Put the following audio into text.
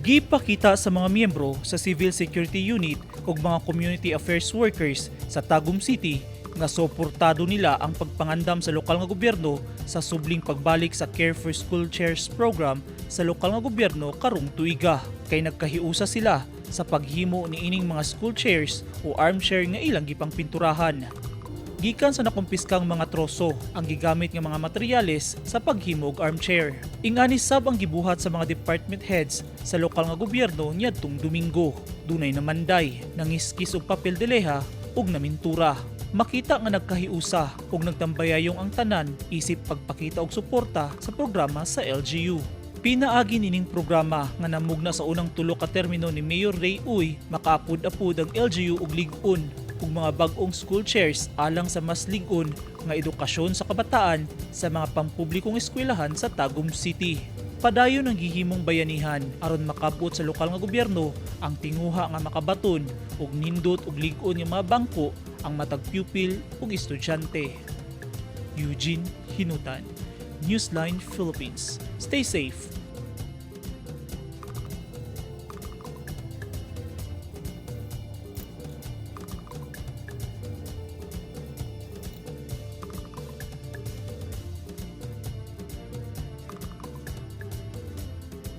Gipakita sa mga miyembro sa Civil Security Unit ug mga Community Affairs Workers sa Tagum City nga suportado nila ang pagpangandam sa lokal nga gobyerno sa subling pagbalik sa Care for School Chairs program sa lokal nga gobyerno karong tuiga. Kay nagkahiusa sila sa paghimo ni ining mga school chairs o armchair nga ilang gipang pinturahan. Gikan sa nakumpiskang mga troso ang gigamit nga mga materyales sa paghimo og armchair. Ingani sab ang gibuhat sa mga department heads sa lokal nga gobyerno niadtong Domingo. Dunay namanday, nangiskis og papel de leha ug namintura. Makita nga nagkahiusa ug nagtambayayong ang tanan isip pagpakita og suporta sa programa sa LGU. Pinaagi nining programa nga namugna sa unang tulo ka termino ni Mayor Ray Uy makaapud-apud ang LGU og lig-on ug mga bag-ong school chairs alang sa mas lig-on nga edukasyon sa kabataan sa mga pampublikong eskwelahan sa Tagum City. Padayon ang gihimong bayanihan aron makabot sa lokal nga gobyerno ang tinguha nga makabaton ug nindot ug lig-on nga mga bangko ang matag pupil ug estudyante. Eugene Hinutan, Newsline Philippines. Stay safe.